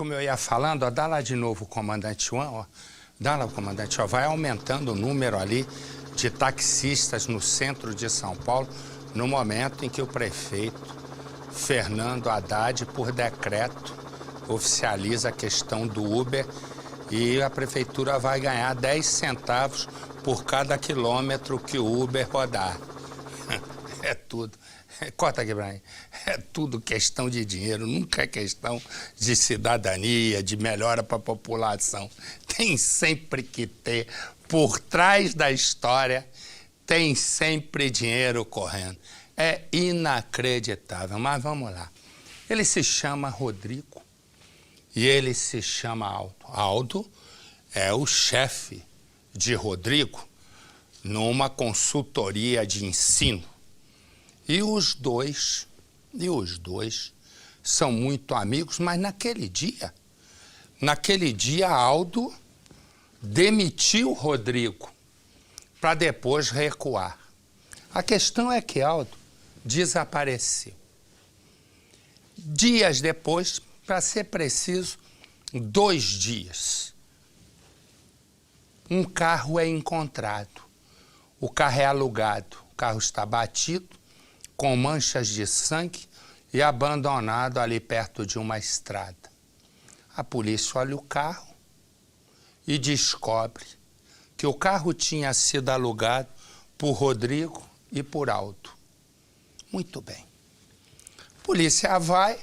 como eu ia falando, ó, dá lá de novo o comandante Juan, ó. Dá lá o comandante, ó, vai aumentando o número ali de taxistas no centro de São Paulo, no momento em que o prefeito Fernando Haddad, por decreto, oficializa a questão do Uber e a prefeitura vai ganhar 10 centavos por cada quilômetro que o Uber rodar. É tudo. Corta aqui, Brian. É tudo questão de dinheiro, nunca é questão de cidadania, de melhora para a população. Tem sempre que ter, por trás da história, tem sempre dinheiro correndo. É inacreditável, mas vamos lá. Ele se chama Rodrigo e ele se chama Aldo. Aldo é o chefe de Rodrigo numa consultoria de ensino. E os dois são muito amigos, mas naquele dia Aldo demitiu Rodrigo para depois recuar. A questão é que Aldo desapareceu. Dias depois, para ser preciso, 2 dias, um carro é encontrado. O carro é alugado, o carro está batido, com manchas de sangue e abandonado ali perto de uma estrada. A polícia olha o carro e descobre que o carro tinha sido alugado por Rodrigo e por Aldo. Muito bem. A polícia vai,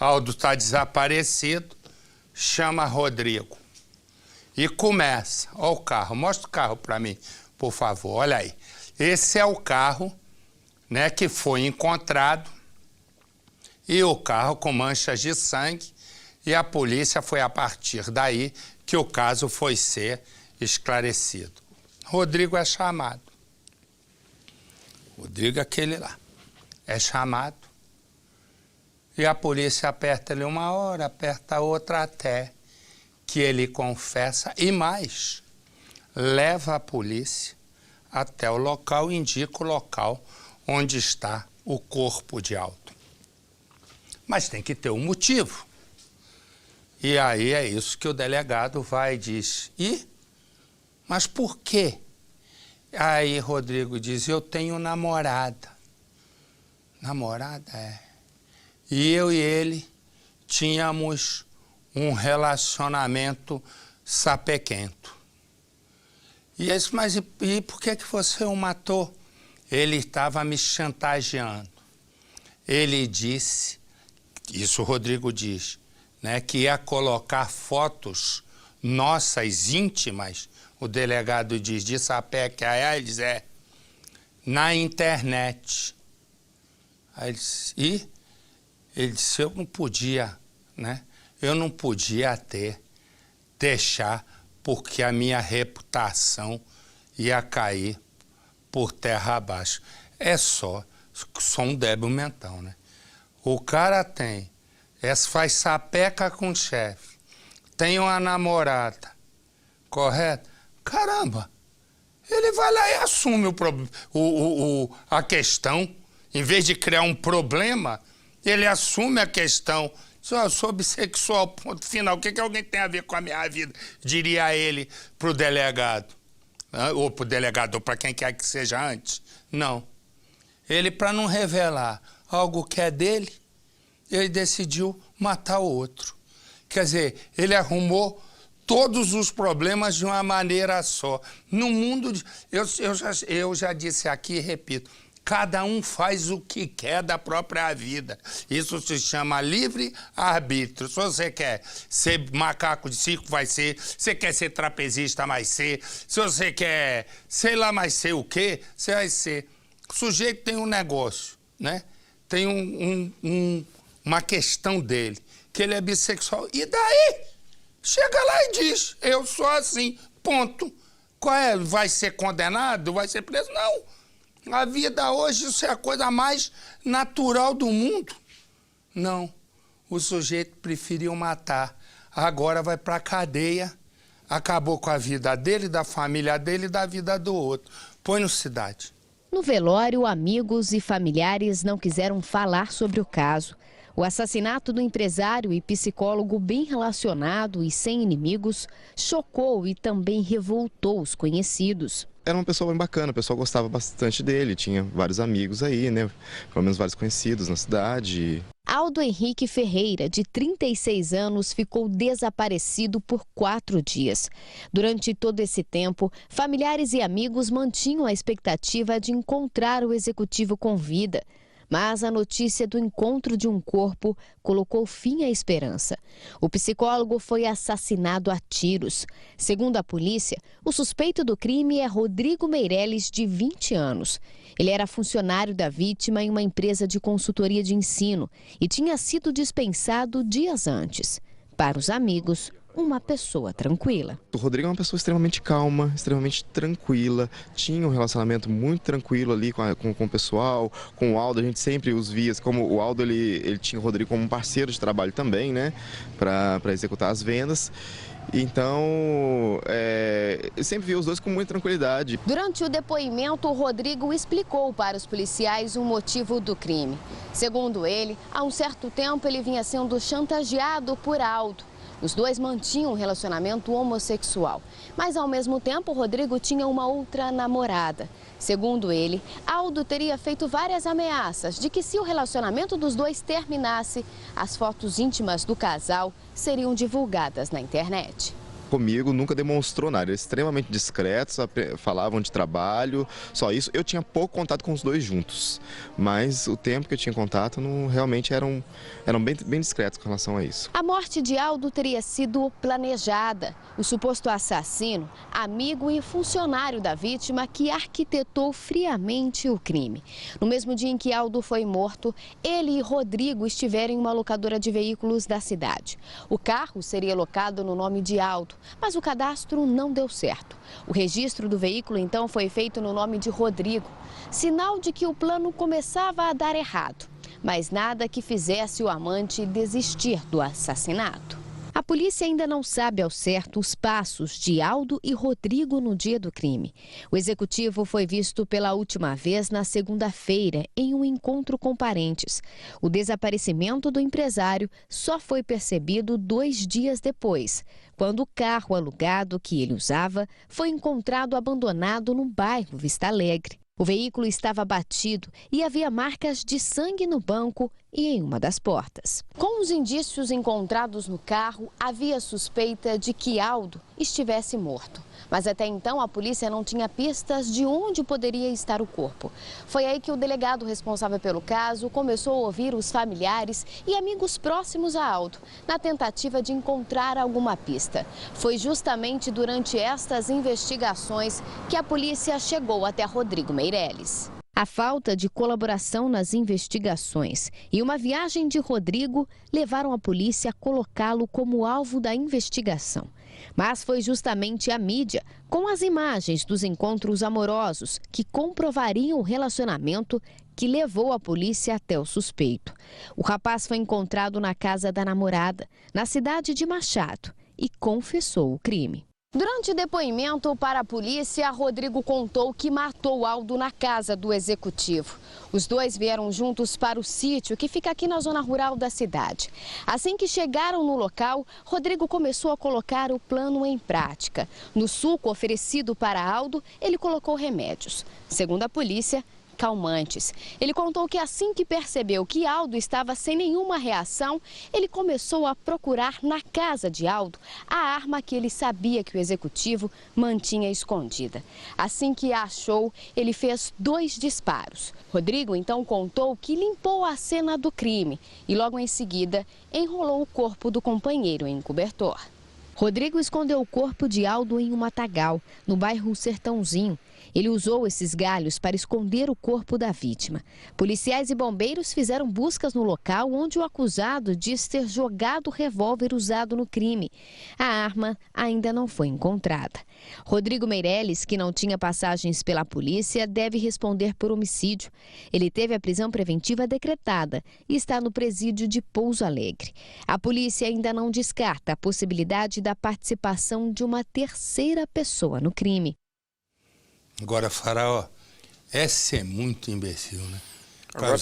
Aldo está desaparecido, chama Rodrigo e começa. Olha o carro, mostra o carro para mim, por favor, olha aí. Esse é o carro, né, que foi encontrado, e o carro com manchas de sangue, e a polícia foi a partir daí que o caso foi ser esclarecido. Rodrigo é chamado. Rodrigo é aquele lá. É chamado. E a polícia aperta ele uma hora, aperta outra, até que ele confessa e mais, leva a polícia até o local, indica o local onde está o corpo de Aldo. Mas tem que ter um motivo. E aí é isso que o delegado vai e diz. Mas por quê? Aí Rodrigo diz, eu tenho namorada. Namorada? É. E eu e ele tínhamos um relacionamento sapequento. E eu disse, mas e por que você o matou? Ele estava me chantageando. Ele disse, isso o Rodrigo diz, né, que ia colocar fotos nossas íntimas, o delegado diz, de sapeca, aí ele diz, na internet. Aí ele disse, ele disse, eu não podia, né, eu não podia deixar, porque a minha reputação ia cair por terra abaixo. É só um débil mental, né? O cara faz sapeca com o chefe, tem uma namorada, correto? Caramba, ele vai lá e assume a questão, em vez de criar um problema, ele assume a questão. Eu sou bissexual, ponto final, o que alguém tem a ver com a minha vida? Diria ele para o delegado. Ou para o delegado, ou para quem quer que seja antes. Não. Ele, para não revelar algo que é dele, ele decidiu matar o outro. Quer dizer, ele arrumou todos os problemas de uma maneira só. No mundo... Eu já disse aqui e repito, cada um faz o que quer da própria vida. Isso se chama livre-arbítrio. Se você quer ser macaco de circo, vai ser. Se você quer ser trapezista, vai ser. Se você quer, sei lá, mais ser o quê, você vai ser. O sujeito tem um negócio, né? Tem uma questão dele, que ele é bissexual. E daí? Chega lá e diz, eu sou assim, ponto. Qual é? Vai ser condenado? Vai ser preso? Não. A vida hoje, isso é a coisa mais natural do mundo. Não, o sujeito preferiu matar. Agora vai para a cadeia, acabou com a vida dele, da família dele e da vida do outro. Põe no Cidade. No velório, amigos e familiares não quiseram falar sobre o caso. O assassinato do empresário e psicólogo bem relacionado e sem inimigos chocou e também revoltou os conhecidos. Era uma pessoa bem bacana, o pessoal gostava bastante dele, tinha vários amigos aí, né? Pelo menos vários conhecidos na cidade. Aldo Henrique Ferreira, de 36 anos, ficou desaparecido por 4 dias. Durante todo esse tempo, familiares e amigos mantinham a expectativa de encontrar o executivo com vida. Mas a notícia do encontro de um corpo colocou fim à esperança. O psicólogo foi assassinado a tiros. Segundo a polícia, o suspeito do crime é Rodrigo Meirelles, de 20 anos. Ele era funcionário da vítima em uma empresa de consultoria de ensino e tinha sido dispensado dias antes. Para os amigos, uma pessoa tranquila. O Rodrigo é uma pessoa extremamente calma, extremamente tranquila, tinha um relacionamento muito tranquilo ali com o pessoal, com o Aldo. A gente sempre os via, como o Aldo ele tinha o Rodrigo como um parceiro de trabalho também, né, para executar as vendas. Então, eu sempre vi os dois com muita tranquilidade. Durante o depoimento, o Rodrigo explicou para os policiais o motivo do crime. Segundo ele, há um certo tempo ele vinha sendo chantageado por Aldo. Os dois mantinham um relacionamento homossexual, mas ao mesmo tempo Rodrigo tinha uma outra namorada. Segundo ele, Aldo teria feito várias ameaças de que se o relacionamento dos dois terminasse, as fotos íntimas do casal seriam divulgadas na internet. Comigo nunca demonstrou nada, eles extremamente discretos, falavam de trabalho, só isso. Eu tinha pouco contato com os dois juntos, mas o tempo que eu tinha contato realmente eram bem discretos com relação a isso. A morte de Aldo teria sido planejada. O suposto assassino, amigo e funcionário da vítima, que arquitetou friamente o crime. No mesmo dia em que Aldo foi morto, ele e Rodrigo estiveram em uma locadora de veículos da cidade. O carro seria locado no nome de Aldo, mas o cadastro não deu certo. O registro do veículo, então, foi feito no nome de Rodrigo, sinal de que o plano começava a dar errado, mas nada que fizesse o amante desistir do assassinato. A polícia ainda não sabe ao certo os passos de Aldo e Rodrigo no dia do crime. O executivo foi visto pela última vez na segunda-feira, em um encontro com parentes. O desaparecimento do empresário só foi percebido 2 dias depois, quando o carro alugado que ele usava foi encontrado abandonado no bairro Vista Alegre. O veículo estava batido e havia marcas de sangue no banco e em uma das portas. Com os indícios encontrados no carro, havia suspeita de que Aldo estivesse morto. Mas até então a polícia não tinha pistas de onde poderia estar o corpo. Foi aí que o delegado responsável pelo caso começou a ouvir os familiares e amigos próximos a Aldo, na tentativa de encontrar alguma pista. Foi justamente durante estas investigações que a polícia chegou até Rodrigo Meirelles. A falta de colaboração nas investigações e uma viagem de Rodrigo levaram a polícia a colocá-lo como alvo da investigação. Mas foi justamente a mídia, com as imagens dos encontros amorosos, que comprovariam o relacionamento, que levou a polícia até o suspeito. O rapaz foi encontrado na casa da namorada, na cidade de Machado, e confessou o crime. Durante o depoimento para a polícia, Rodrigo contou que matou Aldo na casa do executivo. Os dois vieram juntos para o sítio, que fica aqui na zona rural da cidade. Assim que chegaram no local, Rodrigo começou a colocar o plano em prática. No suco oferecido para Aldo, ele colocou remédios. Segundo a polícia, calmantes. Ele contou que assim que percebeu que Aldo estava sem nenhuma reação, ele começou a procurar na casa de Aldo a arma que ele sabia que o executivo mantinha escondida. Assim que a achou, ele fez 2 disparos. Rodrigo então contou que limpou a cena do crime e logo em seguida enrolou o corpo do companheiro em cobertor. Rodrigo escondeu o corpo de Aldo em um matagal, no bairro Sertãozinho. Ele usou esses galhos para esconder o corpo da vítima. Policiais e bombeiros fizeram buscas no local onde o acusado diz ter jogado o revólver usado no crime. A arma ainda não foi encontrada. Rodrigo Meirelles, que não tinha passagens pela polícia, deve responder por homicídio. Ele teve a prisão preventiva decretada e está no presídio de Pouso Alegre. A polícia ainda não descarta a possibilidade da participação de uma terceira pessoa no crime. Agora, Faraó, essa é muito imbecil, né? Para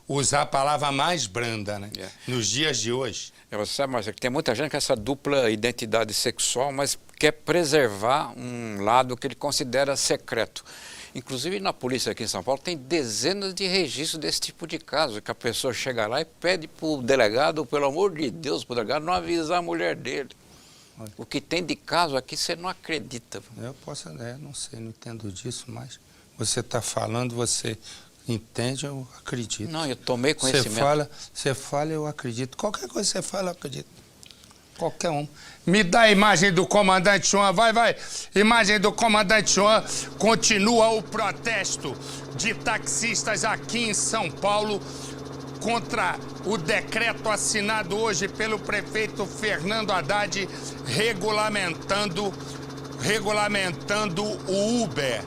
usar a palavra mais branda, né? Nos dias de hoje. Você sabe, Marcelo, que tem muita gente com essa dupla identidade sexual, mas quer preservar um lado que ele considera secreto. Inclusive na polícia aqui em São Paulo tem dezenas de registros desse tipo de caso, que a pessoa chega lá e pede para o delegado, pelo amor de Deus, para o delegado não avisar a mulher dele. O que tem de caso aqui você não acredita. Eu não sei, não entendo disso, mas você está falando, você entende, eu acredito. Não, eu tomei conhecimento. Você fala, eu acredito. Qualquer coisa que você fala, eu acredito. Qualquer um. Me dá a imagem do comandante João, vai. Imagem do comandante João. Continua o protesto de taxistas aqui em São Paulo contra o decreto assinado hoje pelo prefeito Fernando Haddad regulamentando o Uber,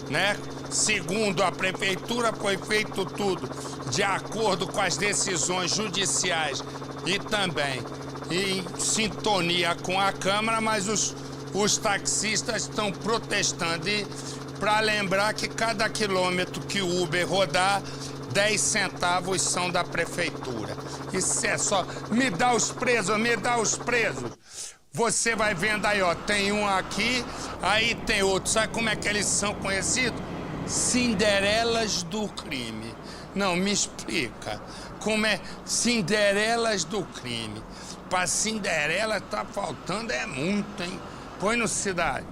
né? Segundo a prefeitura, foi feito tudo de acordo com as decisões judiciais e também em sintonia com a Câmara, mas os taxistas estão protestando. E para lembrar que cada quilômetro que o Uber rodar, 10 centavos são da prefeitura. Isso é só. Me dá os presos. Você vai vendo aí, ó, tem um aqui, aí tem outro. Sabe como é que eles são conhecidos? Cinderelas do crime. Não, me explica. Como é Cinderelas do crime? Para Cinderela tá faltando muito, hein? Põe no Cidade.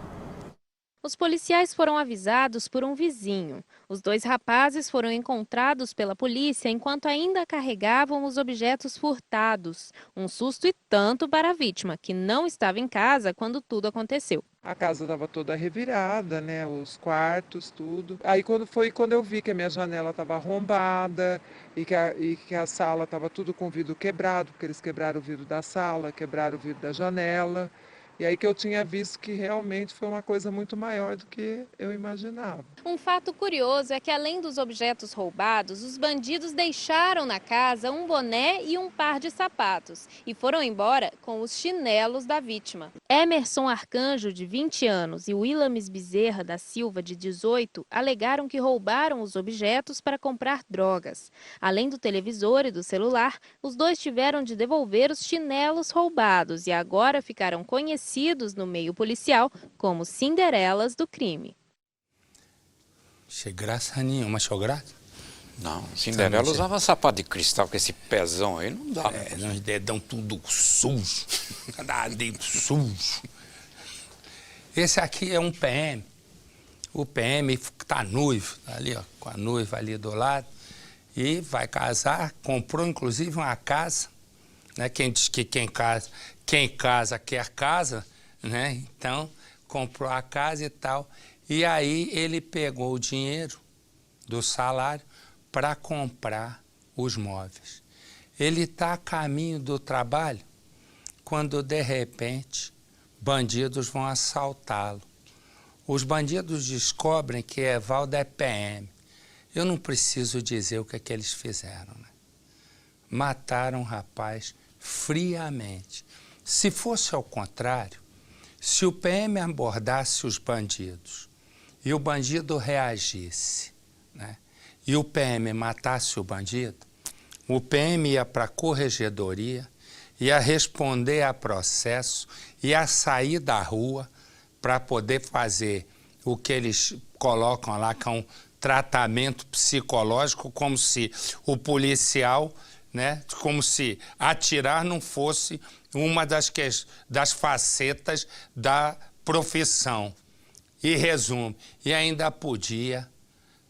Os policiais foram avisados por um vizinho. Os 2 rapazes foram encontrados pela polícia enquanto ainda carregavam os objetos furtados. Um susto e tanto para a vítima, que não estava em casa quando tudo aconteceu. A casa estava toda revirada, né? Os quartos, tudo. Aí quando eu vi que a minha janela estava arrombada e que a sala estava tudo com o vidro quebrado, porque eles quebraram o vidro da sala, quebraram o vidro da janela. E aí que eu tinha visto que realmente foi uma coisa muito maior do que eu imaginava. Um fato curioso é que, além dos objetos roubados, os bandidos deixaram na casa um boné e um par de sapatos e foram embora com os chinelos da vítima. Emerson Arcanjo, de 20 anos, e Willames Bezerra da Silva, de 18, alegaram que roubaram os objetos para comprar drogas. Além do televisor e do celular, os 2 tiveram de devolver os chinelos roubados e agora ficaram conhecidos no meio policial como Cinderelas do crime. Achei graça nenhuma, achou graça? Não, Cinderela usava sapato de cristal com esse pezão aí, não dá. Os dedão tudo sujo, cada dedo sujo. Esse aqui é um PM. O PM tá noivo, ali ó, com a noiva ali do lado, e vai casar, comprou inclusive uma casa, né? Quem diz que quem casa quer casa, né? Então, comprou a casa e tal. E aí ele pegou o dinheiro do salário para comprar os móveis. Ele está a caminho do trabalho quando, de repente, bandidos vão assaltá-lo. Os bandidos descobrem que Evaldo é PM. Eu não preciso dizer o que é que eles fizeram, né? Mataram o rapaz friamente. Se fosse ao contrário, se o PM abordasse os bandidos e o bandido reagisse, né, e o PM matasse o bandido, o PM ia para a corregedoria, ia responder a processo, ia sair da rua para poder fazer o que eles colocam lá, que é um tratamento psicológico, como se o policial, né, como se atirar não fosse uma das facetas da profissão. E resumo, e ainda podia,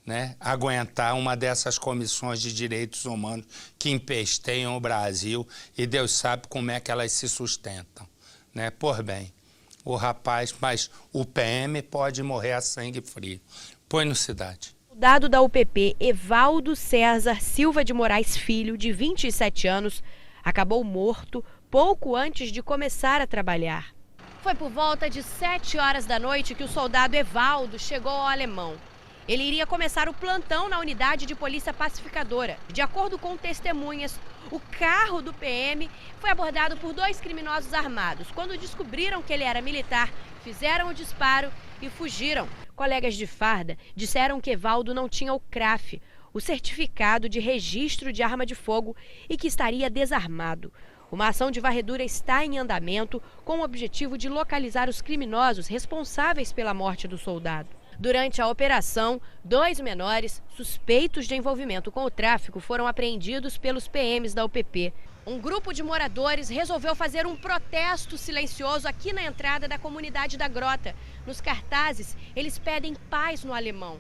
né, aguentar uma dessas comissões de direitos humanos que empesteiam o Brasil e Deus sabe como é que elas se sustentam, né? Por bem, o rapaz, mas o PM pode morrer a sangue frio. Põe no Cidade. O dado da UPP, Evaldo César Silva de Moraes Filho, de 27 anos, acabou morto pouco antes de começar a trabalhar. Foi por volta de 7 horas da noite que o soldado Evaldo chegou ao Alemão. Ele iria começar o plantão na unidade de polícia pacificadora. De acordo com testemunhas, o carro do PM foi abordado por 2 criminosos armados. Quando descobriram que ele era militar, fizeram o disparo e fugiram. Colegas de farda disseram que Evaldo não tinha o CRAF, o certificado de registro de arma de fogo, e que estaria desarmado. Uma ação de varredura está em andamento com o objetivo de localizar os criminosos responsáveis pela morte do soldado. Durante a operação, 2 menores suspeitos de envolvimento com o tráfico foram apreendidos pelos PMs da UPP. Um grupo de moradores resolveu fazer um protesto silencioso aqui na entrada da comunidade da Grota. Nos cartazes, eles pedem paz no alemão.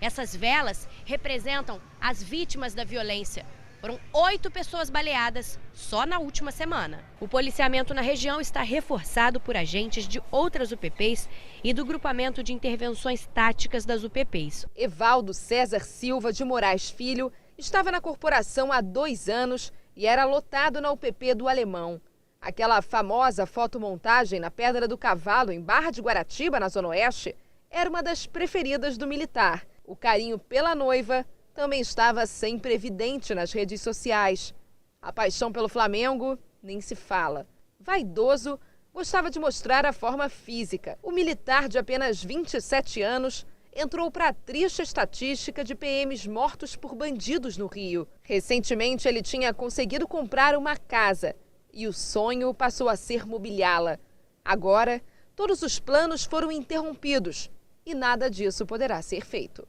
Essas velas representam as vítimas da violência. Foram 8 pessoas baleadas só na última semana. O policiamento na região está reforçado por agentes de outras UPPs e do Grupamento de Intervenções Táticas das UPPs. Evaldo César Silva de Moraes Filho estava na corporação há 2 anos e era lotado na UPP do Alemão. Aquela famosa fotomontagem na Pedra do Cavalo, em Barra de Guaratiba, na Zona Oeste, era uma das preferidas do militar. O carinho pela noiva também estava sempre evidente nas redes sociais. A paixão pelo Flamengo nem se fala. Vaidoso, gostava de mostrar a forma física. O militar de apenas 27 anos entrou para a triste estatística de PMs mortos por bandidos no Rio. Recentemente, ele tinha conseguido comprar uma casa e o sonho passou a ser mobiliá-la. Agora, todos os planos foram interrompidos e nada disso poderá ser feito.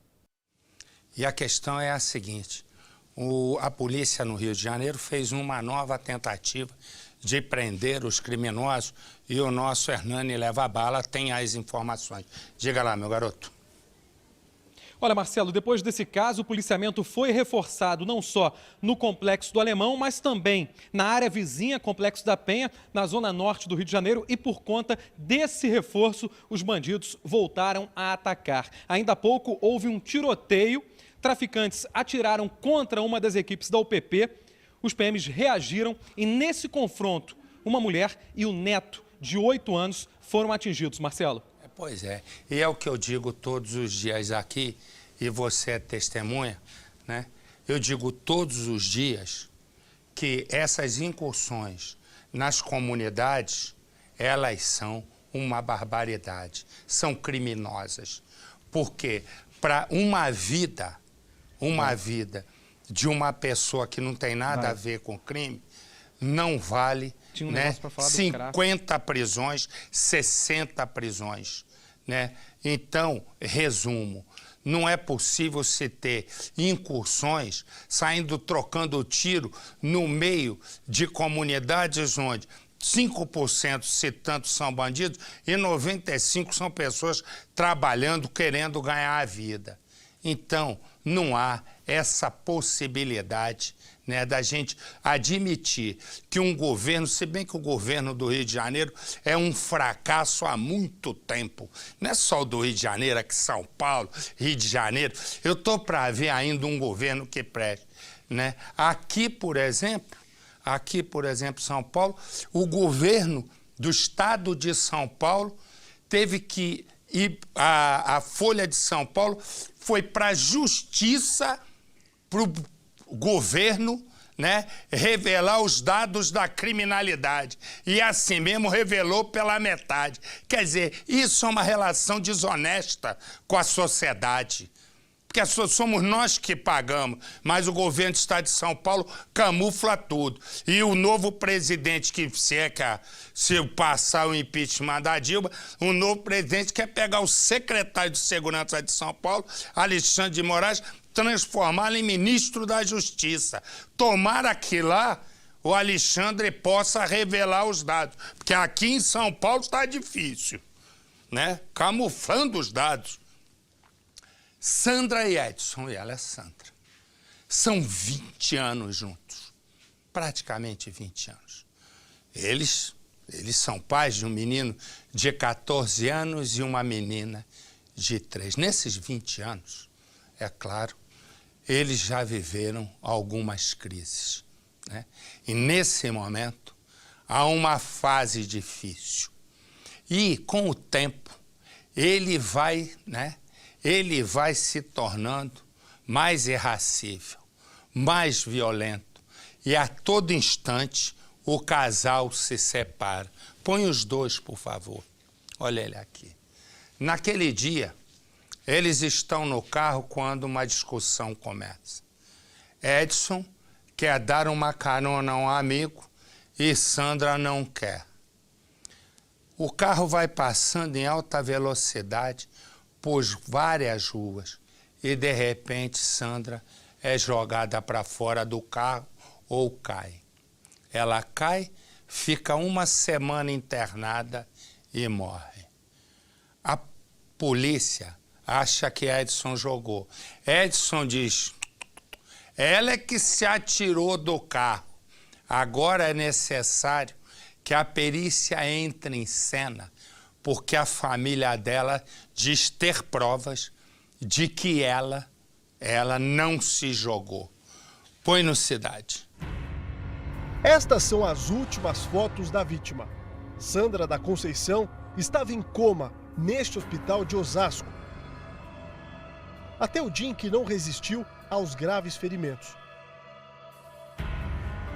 E a questão é a seguinte, a polícia no Rio de Janeiro fez uma nova tentativa de prender os criminosos e o nosso Hernani Leva Bala tem as informações. Diga lá, meu garoto. Olha, Marcelo, depois desse caso, o policiamento foi reforçado não só no Complexo do Alemão, mas também na área vizinha, Complexo da Penha, na zona norte do Rio de Janeiro, e por conta desse reforço, os bandidos voltaram a atacar. Ainda há pouco houve um tiroteio, traficantes atiraram contra uma das equipes da UPP, os PMs reagiram e nesse confronto, uma mulher e o neto de 8 anos foram atingidos. Marcelo. Pois é, e é o que eu digo todos os dias aqui, e você é testemunha, né? Eu digo todos os dias que essas incursões nas comunidades, elas são uma barbaridade, são criminosas. Porque para uma vida de uma pessoa que não tem nada a ver com crime, não vale, né, 50 prisões, 60 prisões. Né? Então, resumo, não é possível se ter incursões saindo trocando tiro no meio de comunidades onde 5%, se tanto, são bandidos e 95% são pessoas trabalhando, querendo ganhar a vida. Então, não há essa possibilidade, né, da gente admitir que um governo, se bem que o governo do Rio de Janeiro é um fracasso há muito tempo, não é só o do Rio de Janeiro, aqui São Paulo, Rio de Janeiro, eu estou para ver ainda um governo que preste, né? Aqui, por exemplo, São Paulo, o governo do estado de São Paulo teve que ir, a Folha de São Paulo foi para a justiça, para o governo, né, revelar os dados da criminalidade. E assim mesmo revelou pela metade. Quer dizer, isso é uma relação desonesta com a sociedade. Porque somos nós que pagamos, mas o governo do estado de São Paulo camufla tudo. E o novo presidente, se passar o impeachment da Dilma, o novo presidente quer pegar o secretário de Segurança de São Paulo, Alexandre de Moraes, transformá-lo em ministro da Justiça. Tomara que lá o Alexandre possa revelar os dados, porque aqui em São Paulo está difícil, né? Camuflando os dados. Sandra e Edson, e ela é Sandra, são 20 anos juntos, praticamente 20 anos. Eles são pais de um menino de 14 anos e uma menina de 3. Nesses 20 anos, é claro, eles já viveram algumas crises, né? E nesse momento, há uma fase difícil. E, com o tempo, ele vai, né, ele vai se tornando mais irracível, mais violento. E a todo instante o casal se separa. Põe os dois, por favor. Olha ele aqui. Naquele dia, eles estão no carro quando uma discussão começa. Edson quer dar uma carona a um amigo e Sandra não quer. O carro vai passando em alta velocidade por várias ruas e, de repente, Sandra é jogada para fora do carro ou cai. Ela cai, fica uma semana internada e morre. A polícia acha que Edson jogou. Edson diz: ela é que se atirou do carro. Agora é necessário que a perícia entre em cena, porque a família dela diz ter provas de que ela não se jogou. Põe no Cidade. Estas são as últimas fotos da vítima. Sandra da Conceição estava em coma neste hospital de Osasco, até o dia em que não resistiu aos graves ferimentos.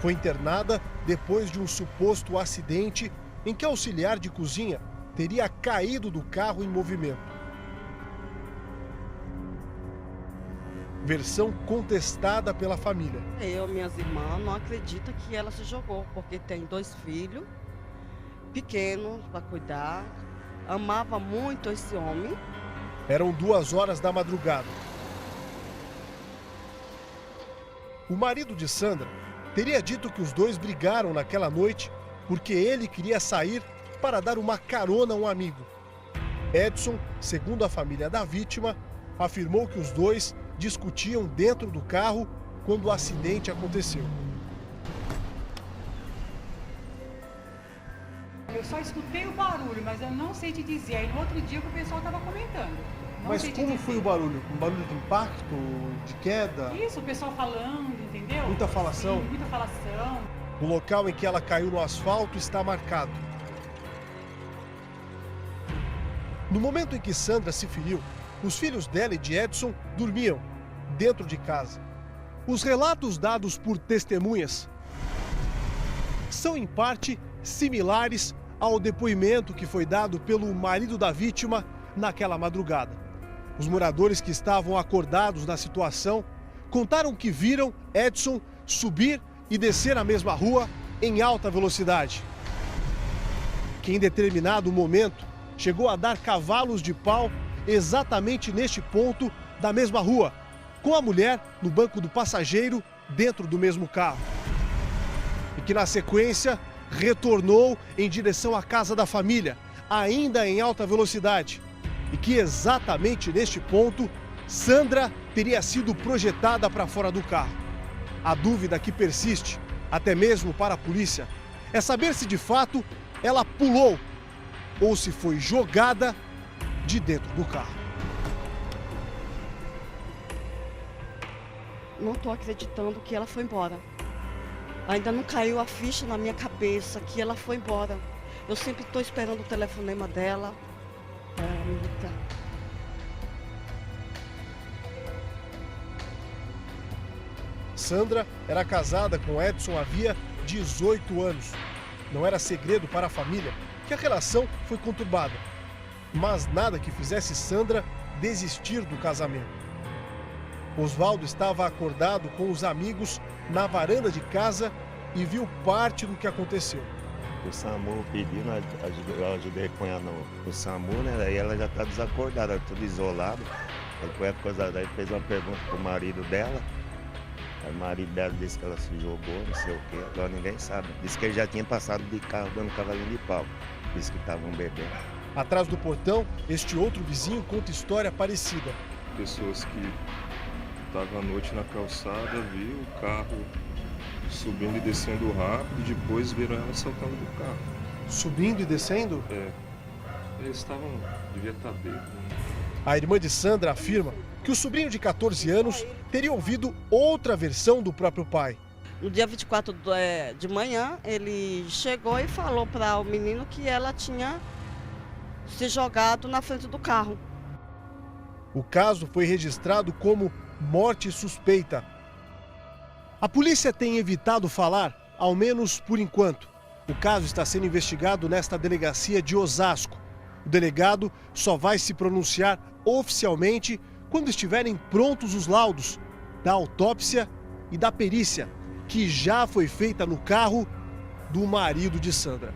Foi internada depois de um suposto acidente em que a auxiliar de cozinha teria caído do carro em movimento. Versão contestada pela família. Eu e minhas irmãs não acreditam que ela se jogou, porque tem 2 filhos pequenos para cuidar, amava muito esse homem. Eram 2 horas da madrugada. O marido de Sandra teria dito que os dois brigaram naquela noite porque ele queria sair para dar uma carona a um amigo. Edson, segundo a família da vítima, afirmou que os dois discutiam dentro do carro quando o acidente aconteceu. Eu só escutei o barulho, mas eu não sei te dizer. Aí no outro dia que o pessoal estava comentando. Mas como foi o barulho? Um barulho de impacto, de queda? Isso, o pessoal falando, entendeu? Muita falação? Sim, muita falação. O local em que ela caiu no asfalto está marcado. No momento em que Sandra se feriu, os filhos dela e de Edson dormiam dentro de casa. Os relatos dados por testemunhas são, em parte, similares ao depoimento que foi dado pelo marido da vítima naquela madrugada. Os moradores que estavam acordados na situação contaram que viram Edson subir e descer a mesma rua em alta velocidade, que em determinado momento chegou a dar cavalos de pau exatamente neste ponto da mesma rua, com a mulher no banco do passageiro dentro do mesmo carro. E que na sequência retornou em direção à casa da família, ainda em alta velocidade. E que exatamente neste ponto, Sandra teria sido projetada para fora do carro. A dúvida que persiste, até mesmo para a polícia, é saber se de fato ela pulou ou se foi jogada de dentro do carro. Não estou acreditando que ela foi embora. Ainda não caiu a ficha na minha cabeça que ela foi embora. Eu sempre estou esperando o telefonema dela. Sandra era casada com Edson havia 18 anos. Não era segredo para a família que a relação foi conturbada, mas nada que fizesse Sandra desistir do casamento. Oswaldo estava acordado com os amigos na varanda de casa e viu parte do que aconteceu. O SAMU pediu, eu ajudei com ela no SAMU, né? Daí ela já está desacordada, tudo isolado. Daí fez uma pergunta pro marido dela. Aí o marido dela disse que ela se jogou, não sei o quê. Agora ninguém sabe. Disse que ele já tinha passado de carro dando cavalinho de pau. Disse que estavam bebendo. Atrás do portão, este outro vizinho conta história parecida. Pessoas que estavam à noite na calçada, viu o carro subindo e descendo rápido, depois viram ela saltando do carro. Subindo e descendo? É. Eles estavam, devia estar bêbado. A irmã de Sandra afirma que o sobrinho de 14 anos teria ouvido outra versão do próprio pai. No dia 24 de manhã, ele chegou e falou para o menino que ela tinha se jogado na frente do carro. O caso foi registrado como morte suspeita. A polícia tem evitado falar, ao menos por enquanto. O caso está sendo investigado nesta delegacia de Osasco. O delegado só vai se pronunciar oficialmente quando estiverem prontos os laudos da autópsia e da perícia, que já foi feita no carro do marido de Sandra.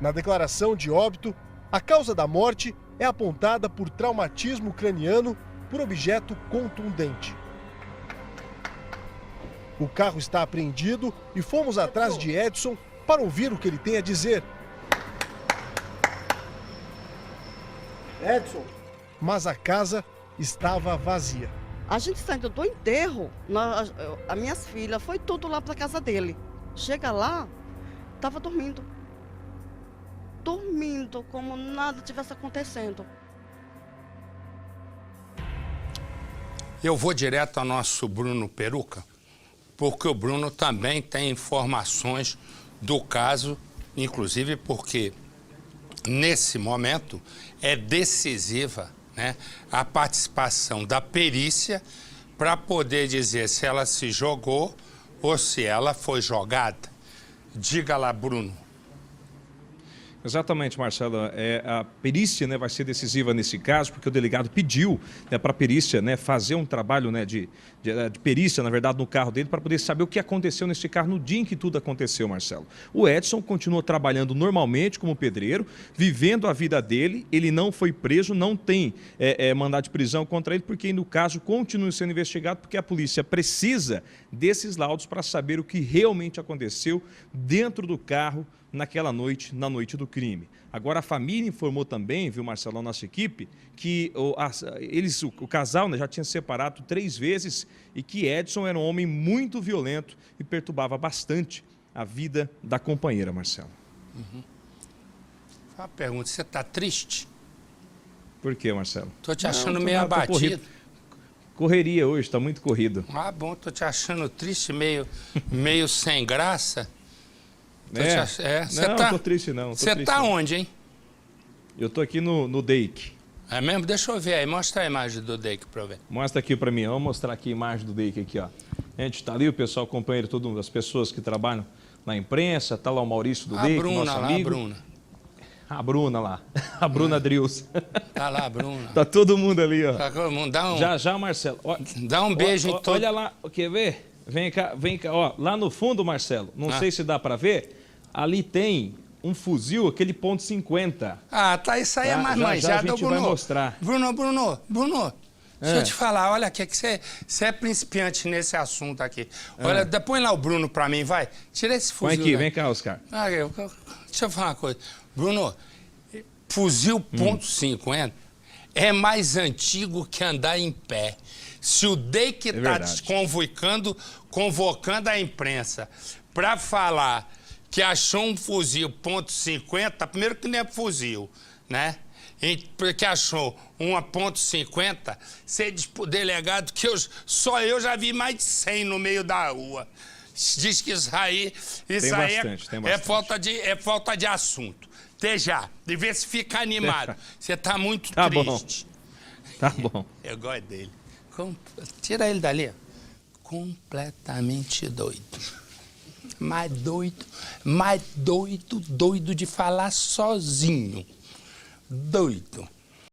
Na declaração de óbito, a causa da morte é apontada por traumatismo craniano por objeto contundente. O carro está apreendido e fomos atrás de Edson para ouvir o que ele tem a dizer. Edson. Mas a casa estava vazia. A gente saindo do enterro, as minhas filhas, foi tudo lá para casa dele. Chega lá, estava dormindo. Dormindo, como nada tivesse acontecendo. Eu vou direto ao nosso Bruno Peruca, porque o Bruno também tem informações do caso, inclusive porque nesse momento é decisiva, né, a participação da perícia para poder dizer se ela se jogou ou se ela foi jogada. Diga lá, Bruno. Exatamente, Marcelo. A perícia, né, vai ser decisiva nesse caso, porque o delegado pediu, né, para a perícia, né, fazer um trabalho, né, de perícia, na verdade, no carro dele, para poder saber o que aconteceu nesse carro no dia em que tudo aconteceu, Marcelo. O Edson continua trabalhando normalmente como pedreiro, vivendo a vida dele. Ele não foi preso, não tem mandado de prisão contra ele, porque no caso continua sendo investigado, porque a polícia precisa desses laudos para saber o que realmente aconteceu dentro do carro naquela noite, na noite do crime. Agora, a família informou também, viu, Marcelo, a nossa equipe, que o casal, né, já tinha separado 3 vezes e que Edson era um homem muito violento e perturbava bastante a vida da companheira, Marcelo. Uhum. Uma pergunta, você está triste? Por quê, Marcelo? Estou te achando meio abatido. Correria hoje, está muito corrido. Ah, bom, estou te achando triste, meio sem graça. Não, tô triste não. Você tá onde, hein? Eu tô aqui no Dake. É mesmo? Deixa eu ver aí, mostra a imagem do Dake para eu ver. Mostra aqui para mim, vamos mostrar aqui a imagem do Dake aqui, ó. A gente tá ali, o pessoal, companheiro, todas as pessoas que trabalham na imprensa, tá lá o Maurício do Dake, nosso amigo. A Bruna lá, a Bruna Drills. Tá lá, a Bruna. Tá todo mundo ali, ó. Já, Marcelo. Ó, dá um beijo em todo. Olha lá, quer ver? Vem cá, ó, lá no fundo, Marcelo, não sei se dá para ver, ali tem um fuzil, aquele .50. Ah, tá, isso aí é mais manjado, Bruno. Vai mostrar. Bruno, deixa eu te falar, olha aqui, que você é principiante nesse assunto aqui. Olha, põe lá o Bruno pra mim, vai. Tira esse fuzil. Põe aqui, vem cá, Oscar. Deixa eu falar uma coisa. Bruno, fuzil .50 é mais antigo que andar em pé. Se o Dake está convocando a imprensa para falar que achou um fuzil .50, primeiro que não é fuzil, né? Porque achou uma .50, você diz pro delegado que só eu já vi mais de 100 no meio da rua. Diz que isso aí é falta de assunto. Até já, de ver se fica animado. Você tá muito triste. Tá bom. Eu gosto dele. Tira ele dali. Completamente doido. Mais doido de falar sozinho. Doido.